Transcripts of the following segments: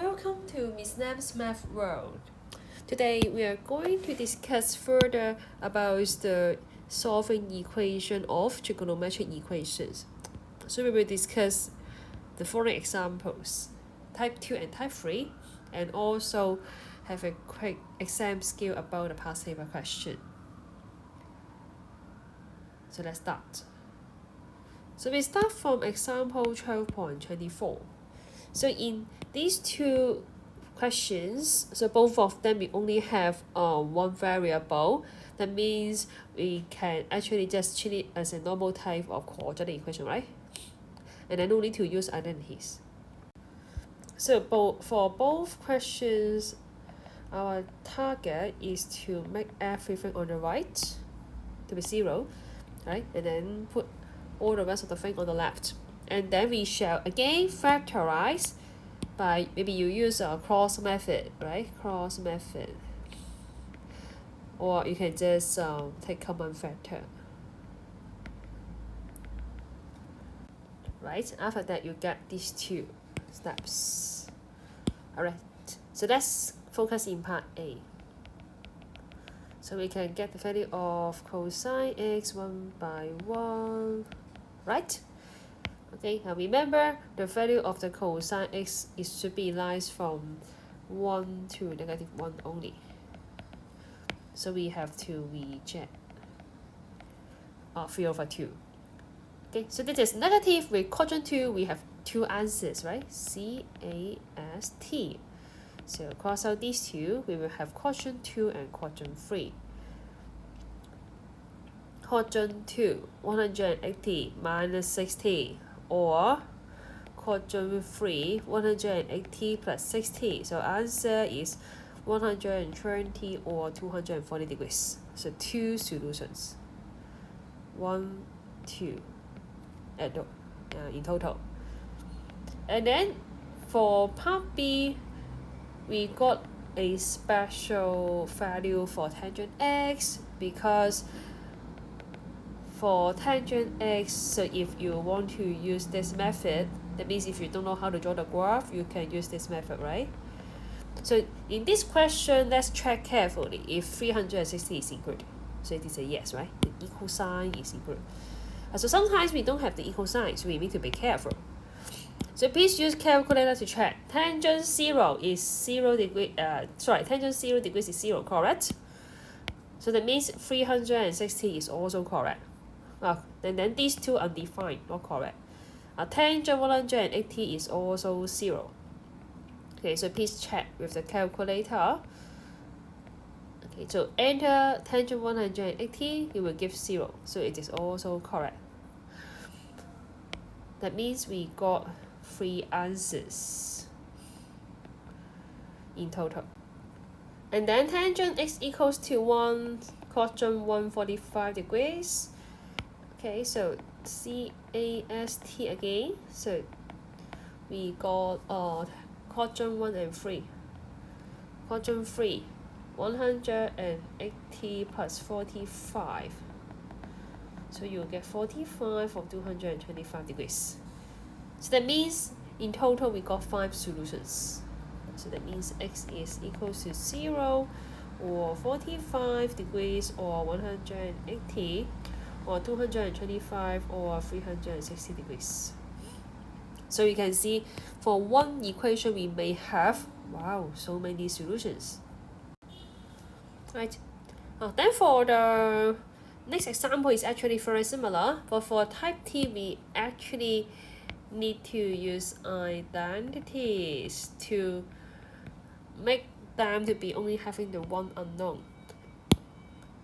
Welcome to Miss Nam's Math World. Today we are going to discuss further about the solving equation of trigonometric equations. So we will discuss the following examples, type 2 and type 3, and also have a quick exam skill about the past paper question. So let's start. So we start from example 12.24. So in these two questions, so both of them we only have one variable. That means we can actually just treat it as a normal type of quadratic equation, right? And then only to use identities. So for both questions, our target is to make everything on the right to be 0, right? And then put all the rest of the thing on the left. And then we shall again factorize by maybe you use a cross method, right? Cross method. Or you can just take common factor. Right? After that, you get these two steps. Alright, so let's focus in part A. So we can get the value of cosine x 1 by 1, right? Okay, now remember the value of the cosine x should be lies from 1 to -1 only. So we have to reject 3/2. Okay, so this is negative with quadrant 2. We have two answers, right? CAST. So cross out these two, we will have quadrant 2 and quadrant 3. Quadrant 2, 180 minus 60, or quadrant 3, 180 plus 60. So answer is 120 or 240 degrees. So two solutions. 1, 2 in total. And then for part B, we got a special value for tangent x, because for tangent x, so if you want to use this method, that means if you don't know how to draw the graph, you can use this method, right? So in this question, let's check carefully if 360 is equal. So it is a yes, right? The equal sign is equal. So sometimes we don't have the equal sign, so we need to be careful. So please use calculator to check. Tangent 0 is 0 degree. Tangent 0 degrees is 0, correct? So that means 360 is also correct. And then these two undefined, not correct. Tangent 180 is also 0. Okay, so please check with the calculator. Okay, so enter tangent 180, it will give 0. So it is also correct. That means we got 3 answers in total. And then tangent x equals to 1, quadrant 145 degrees. Okay, so CAST again. So we got quadrant 1 and 3. Quadrant 3, 180 plus 45. So you'll get 45 of 225 degrees. So that means in total we got 5 solutions. So that means x is equals to 0 or 45 degrees or 180 or 225 or 360 degrees. So you can see for one equation we may have, wow, so many solutions. Right. Then for the next example is actually very similar, but for type T we actually need to use identities to make them to be only having the one unknown.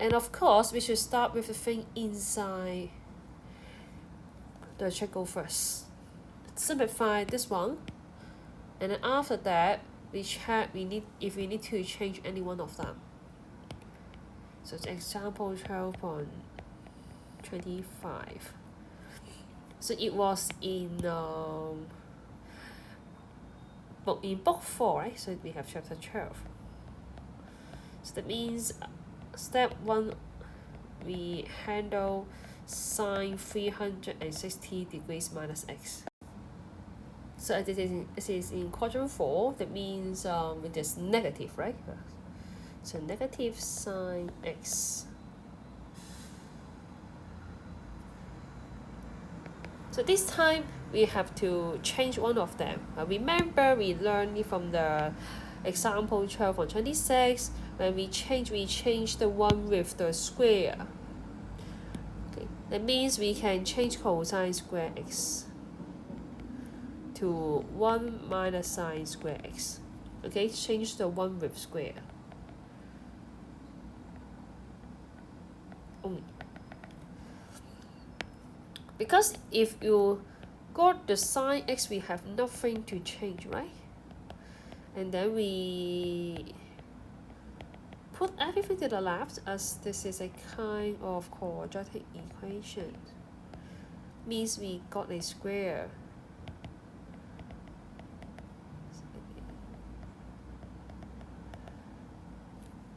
And of course, we should start with the thing inside the triangle first. Simplify this one, and then after that, we check if we need to change any one of them. So it's example 12.25. So it was in book 4, right? So we have chapter 12. So that means step 1, we handle sine 360 degrees minus x. So it is in quadrant 4, that means it is negative, right? So negative sine x. So this time we have to change one of them. Remember, we learned from the example 12 on 26, when we change the one with the square. Okay, that means we can change cosine square x to 1 minus sine square x. Okay, change the one with square only. Because if you got the sine x, we have nothing to change, right? And then we put everything to the left, as this is a kind of quadratic equation. Means we got a square.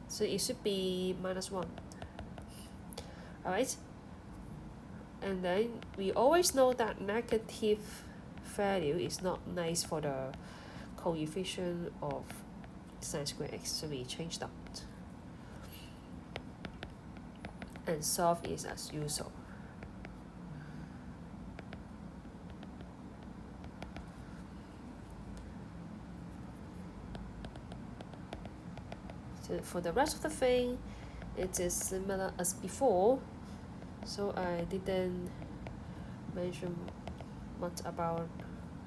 So it should be minus 1. Alright? And then we always know that negative value is not nice for the coefficient of sine square x, so we change that and solve it as usual. So for the rest of the thing, it is similar as before, so I didn't mention much about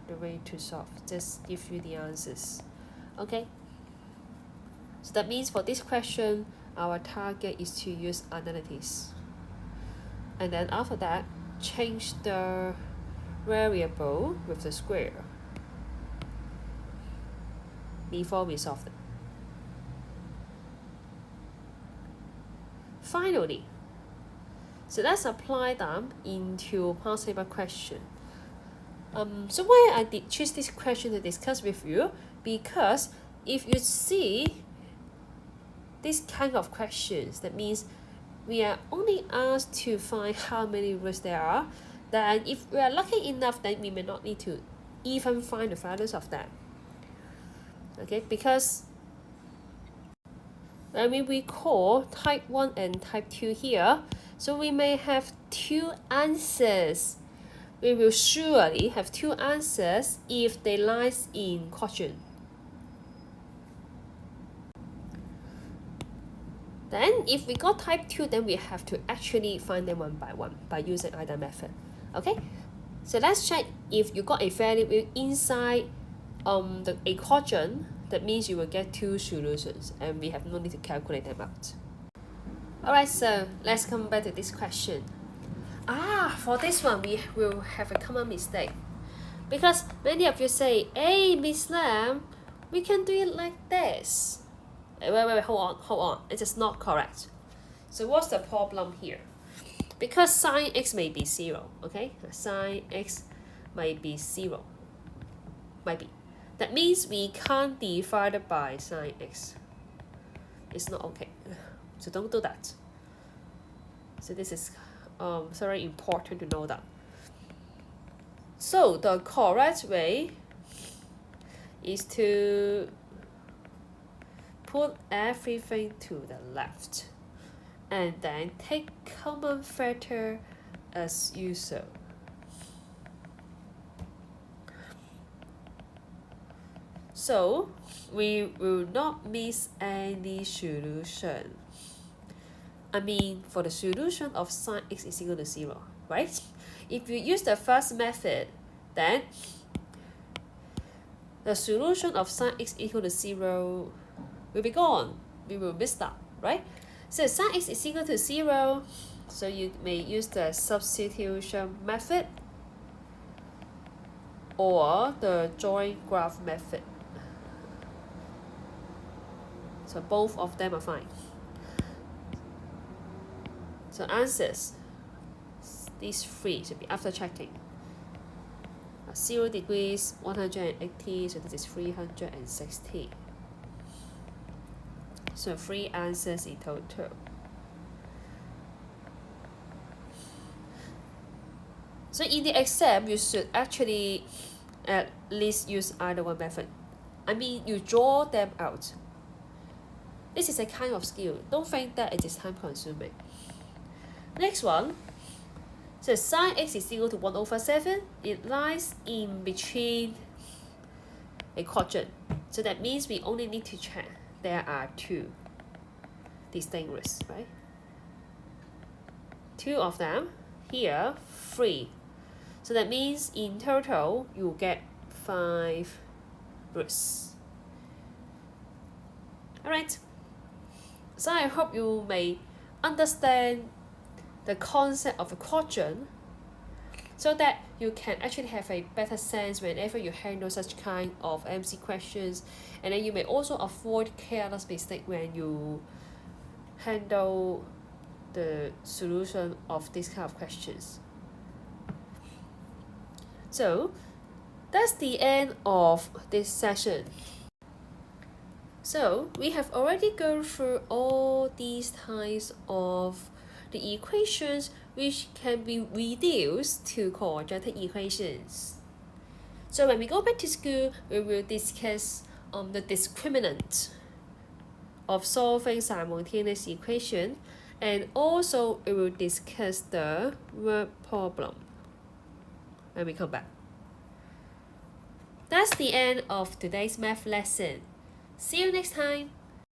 the way to solve, just give you the answers. Okay, so that means for this question our target is to use analytics, and then after that change the variable with the square before we solve them. Finally, so let's apply them into past paper question. So why I did choose this question to discuss with you, because if you see this kind of questions, that means we are only asked to find how many roots there are. Then if we are lucky enough, then we may not need to even find the values of them. Okay, because when we recall type 1 and type 2 here, so we may have two answers. We will surely have two answers if they lie in quadrant. Then if we got type 2, then we have to actually find them one by one by using either method. Okay, so let's check if you got a value inside a quadrant. That means you will get two solutions, and we have no need to calculate them out. Alright, so let's come back to this question. For this one, we will have a common mistake, because many of you say, hey, Miss Lam, we can do it like this. Wait, hold on. It is not correct. So what's the problem here? Because sine x may be 0, okay? Sine x might be 0. Might be. That means we can't divide it by sine x. It's not okay. So don't do that. So this is very important to know that. So the correct way is to put everything to the left and then take common factor as usual. So we will not miss any solution. I mean, for the solution of sine x is equal to 0, right? If you use the first method, then the solution of sine x equal to 0 will be gone. We will miss that, right? So sine x is equal to 0, so you may use the substitution method or the joint graph method. So both of them are fine. So answers, these three should be after checking. 0 degrees, 180, so this is 360. So 3 answers in total. So in the exam, you should actually at least use either one method. I mean, you draw them out. This is a kind of skill. Don't think that it is time consuming. Next one. So sine x is equal to 1 over 7. It lies in between a quadrant. So that means we only need to check there are two distinguished, right? Two of them. Here, 3. So that means in total, you get 5 roots. Alright. So I hope you may understand the concept of a quadrant so that you can actually have a better sense whenever you handle such kind of MC questions, and then you may also avoid careless mistake when you handle the solution of this kind of questions. So that's the end of this session. So we have already gone through all these types of the equations which can be reduced to quadratic equations. So when we go back to school, we will discuss the discriminant of solving simultaneous equation, and also we will discuss the word problem when we come back. That's the end of today's math lesson. See you next time.